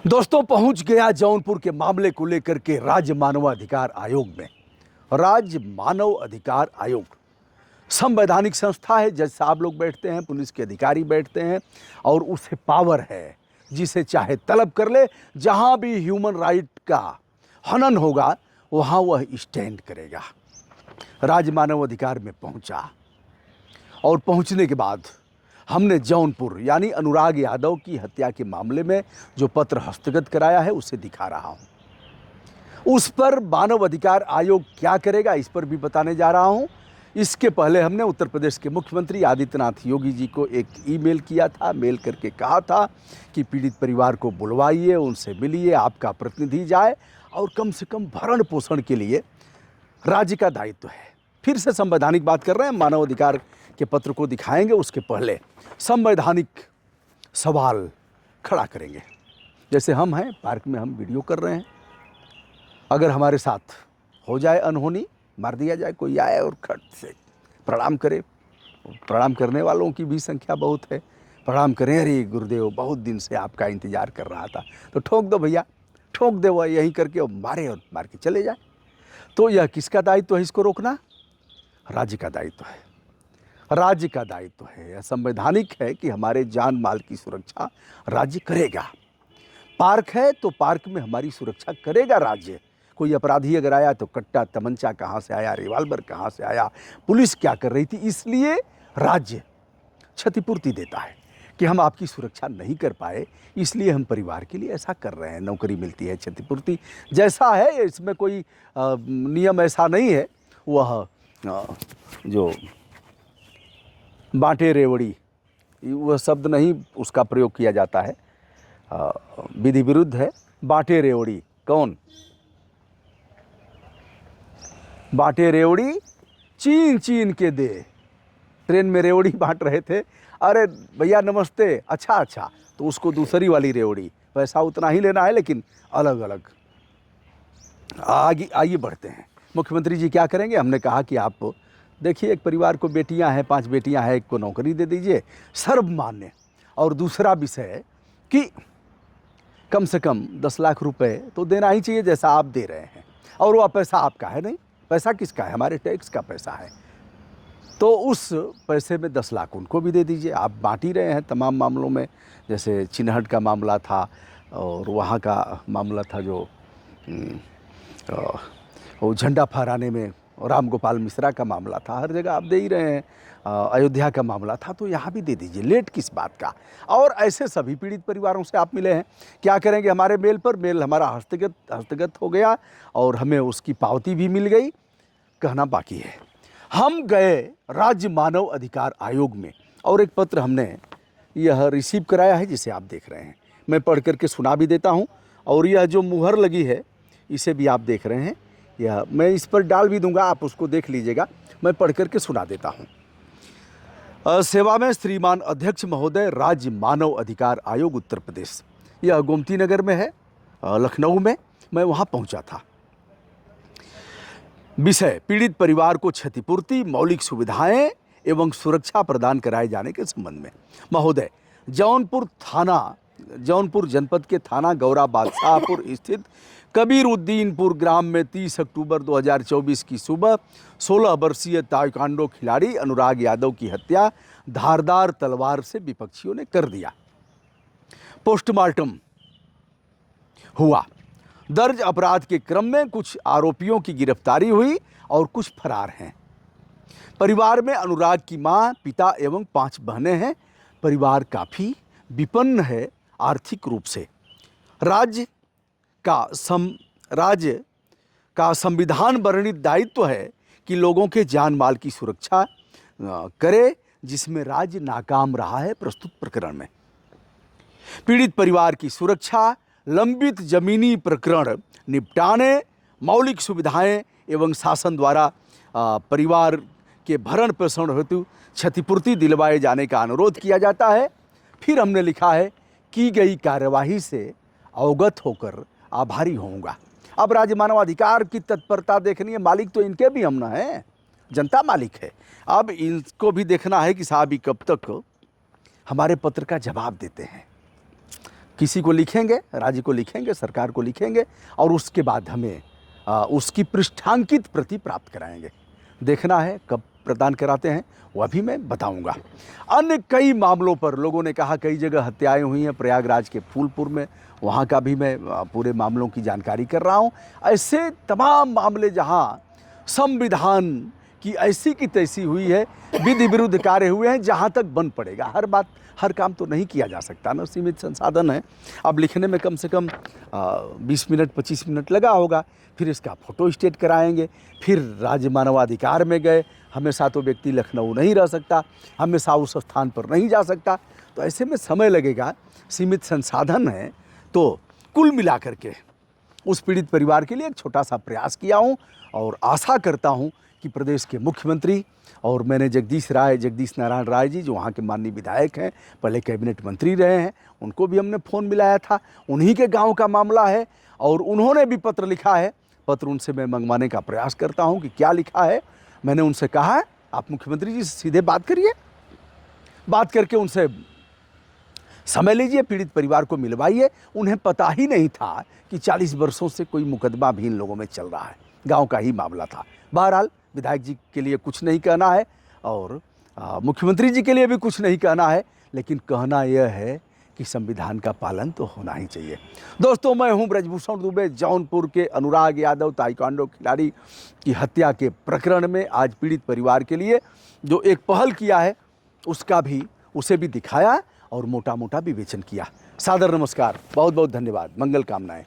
दोस्तों, पहुंच गया जौनपुर के मामले को लेकर के राज्य मानवाधिकार आयोग में। राज्य मानव अधिकार आयोग संवैधानिक संस्था है। जज साहब लोग बैठते हैं, पुलिस के अधिकारी बैठते हैं और उसे पावर है जिसे चाहे तलब कर ले। जहां भी ह्यूमन राइट का हनन होगा वहां वह स्टैंड करेगा। राज्य मानव अधिकार में पहुंचा और पहुंचने के बाद हमने जौनपुर यानी अनुराग यादव की हत्या के मामले में जो पत्र हस्तगत कराया है उसे दिखा रहा हूं। उस पर मानव अधिकार आयोग क्या करेगा इस पर भी बताने जा रहा हूं। इसके पहले हमने उत्तर प्रदेश के मुख्यमंत्री आदित्यनाथ योगी जी को एक ईमेल किया था। मेल करके कहा था कि पीड़ित परिवार को बुलवाइए, उनसे मिलिए, आपका प्रतिनिधि जाए और कम से कम भरण पोषण के लिए राज्य का दायित्व है। फिर से संवैधानिक बात कर रहे हैं, मानव अधिकार के पत्र को दिखाएंगे। उसके पहले संवैधानिक सवाल खड़ा करेंगे। जैसे हम हैं, पार्क में हम वीडियो कर रहे हैं, अगर हमारे साथ हो जाए अनहोनी, मार दिया जाए, कोई आए और खट से प्रणाम करे, प्रणाम करने वालों की भी संख्या बहुत है, प्रणाम करें, अरे गुरुदेव बहुत दिन से आपका इंतजार कर रहा था, तो ठोक दो भैया, ठोक दे वह यहीं करके और मार के चले जाए। तो यह किसका दायित्व है इसको रोकना? राज्य का दायित्व है। राज्य का दायित्व है। यह संवैधानिक है कि हमारे जान माल की सुरक्षा राज्य करेगा। पार्क है तो पार्क में हमारी सुरक्षा करेगा राज्य। कोई अपराधी अगर आया तो कट्टा तमंचा कहाँ से आया, रिवाल्वर कहाँ से आया, पुलिस क्या कर रही थी, इसलिए राज्य क्षतिपूर्ति देता है कि हम आपकी सुरक्षा नहीं कर पाए, इसलिए हम परिवार के लिए ऐसा कर रहे हैं। नौकरी मिलती है, क्षतिपूर्ति जैसा है, इसमें कोई नियम ऐसा नहीं है। वह जो बांटे रेवड़ी, वह शब्द नहीं उसका प्रयोग किया जाता है, विधि विरुद्ध है। बांटे रेवड़ी कौन? बांटे रेवड़ी चीन चीन के दे। ट्रेन में रेवड़ी बांट रहे थे, अरे भैया नमस्ते, अच्छा, तो उसको दूसरी वाली रेवड़ी, पैसा उतना ही लेना है लेकिन अलग अलग। आगे बढ़ते हैं। मुख्यमंत्री जी क्या करेंगे? हमने कहा कि आप देखिए, एक परिवार को बेटियां हैं, 5 बेटियां हैं, एक को नौकरी दे दीजिए, सर्वमान्य। और दूसरा विषय कि कम से कम 10 लाख रुपए तो देना ही चाहिए जैसा आप दे रहे हैं, और वह पैसा आपका है नहीं, पैसा किसका है? हमारे टैक्स का पैसा है। तो उस पैसे में 10 लाख उनको भी दे दीजिए। आप बांट ही रहे हैं तमाम मामलों में, जैसे चिन्हट का मामला था और वहाँ का मामला था जो वो झंडा फहराने में राम गोपाल मिश्रा का मामला था, हर जगह आप दे ही रहे हैं। अयोध्या का मामला था, तो यहाँ भी दे दीजिए, लेट किस बात का। और ऐसे सभी पीड़ित परिवारों से आप मिले हैं, क्या करेंगे? हमारे मेल पर, मेल हमारा हस्तगत हो गया और हमें उसकी पावती भी मिल गई। कहना बाकी है, हम गए राज्य मानव अधिकार आयोग में और एक पत्र हमने यह रिसीव कराया है जिसे आप देख रहे हैं। मैं पढ़ करके सुना भी देता हूँ, और यह जो मुहर लगी है इसे भी आप देख रहे हैं, यह मैं इस पर डाल भी दूंगा, आप उसको देख लीजिएगा। मैं पढ़ करके सुना देता हूँ। सेवा में श्रीमान अध्यक्ष महोदय, राज्य मानव अधिकार आयोग उत्तर प्रदेश। यह गोमती नगर में है, लखनऊ में। मैं वहाँ पहुँचा था। विषय: पीड़ित परिवार को क्षतिपूर्ति, मौलिक सुविधाएं एवं सुरक्षा प्रदान कराए जाने के संबंध में। महोदय, जौनपुर जनपद के थाना गौरा बादशाहपुर स्थित कबीरुद्दीनपुर ग्राम में 30 अक्टूबर 2024 की सुबह 16 वर्षीय ताइक्वांडो खिलाड़ी अनुराग यादव की हत्या धारदार तलवार से विपक्षियों ने कर दिया। पोस्टमार्टम हुआ। दर्ज अपराध के क्रम में कुछ आरोपियों की गिरफ्तारी हुई और कुछ फरार हैं। परिवार में अनुराग की मां, पिता एवं 5 बहनें हैं। परिवार काफी विपन्न है आर्थिक रूप से। राज्य का संविधान वर्णित दायित्व है कि लोगों के जान माल की सुरक्षा करे, जिसमें राज्य नाकाम रहा है प्रस्तुत प्रकरण में। पीड़ित परिवार की सुरक्षा, लंबित जमीनी प्रकरण निपटाने, मौलिक सुविधाएं एवं शासन द्वारा परिवार के भरण पोषण हेतु क्षतिपूर्ति दिलवाए जाने का अनुरोध किया जाता है। फिर हमने लिखा है, की गई कार्यवाही से अवगत होकर आभारी होऊंगा। अब राज्य मानवाधिकार की तत्परता देखनी है। मालिक तो इनके भी हम ना हैं, जनता मालिक है। अब इनको भी देखना है कि साहब कब तक हमारे पत्र का जवाब देते हैं। किसी को लिखेंगे, राज्य को लिखेंगे, सरकार को लिखेंगे और उसके बाद हमें उसकी पृष्ठांकित प्रति प्राप्त कराएंगे। देखना है कब प्रदान कराते हैं, वह भी मैं बताऊंगा। अन्य कई मामलों पर लोगों ने कहा कई जगह हत्याएं हुई हैं, प्रयागराज के फूलपुर में, वहाँ का भी मैं पूरे मामलों की जानकारी कर रहा हूँ। ऐसे तमाम मामले जहाँ संविधान की ऐसी की तैसी हुई है, विधि विरुद्ध कार्य हुए हैं, जहाँ तक बन पड़ेगा। हर काम तो नहीं किया जा सकता ना, सीमित संसाधन है। अब लिखने में कम से कम 20 मिनट 25 मिनट लगा होगा, फिर इसका फ़ोटो स्टेट कराएंगे, फिर राज्य मानवाधिकार में गए, हमेशा तो व्यक्ति लखनऊ नहीं रह सकता, हमेशा उस स्थान पर नहीं जा सकता, तो ऐसे में समय लगेगा, सीमित संसाधन है। तो कुल मिलाकर के उस पीड़ित परिवार के लिए एक छोटा सा प्रयास किया हूँ और आशा करता हूँ कि प्रदेश के मुख्यमंत्री और मैंने जगदीश नारायण राय जी, जो वहाँ के माननीय विधायक हैं, पहले कैबिनेट मंत्री रहे हैं, उनको भी हमने फ़ोन मिलाया था। उन्हीं के गांव का मामला है और उन्होंने भी पत्र लिखा है। पत्र उनसे मैं मंगवाने का प्रयास करता हूँ कि क्या लिखा है। मैंने उनसे कहा है आप मुख्यमंत्री जी से सीधे बात करिए, बात करके उनसे समय लीजिए, पीड़ित परिवार को मिलवाइए। उन्हें पता ही नहीं था कि 40 वर्षों से कोई मुकदमा भी इन लोगों में चल रहा है, गांव का ही मामला था। बहरहाल विधायक जी के लिए कुछ नहीं कहना है और मुख्यमंत्री जी के लिए भी कुछ नहीं कहना है, लेकिन कहना यह है कि संविधान का पालन तो होना ही चाहिए। दोस्तों, मैं हूं ब्रजभूषण दुबे। जौनपुर के अनुराग यादव ताइक्वांडो खिलाड़ी की हत्या के प्रकरण में आज पीड़ित परिवार के लिए जो एक पहल किया है, उसे भी दिखाया और मोटा मोटा विवेचन किया। सादर नमस्कार, बहुत बहुत धन्यवाद, मंगल कामनाएं।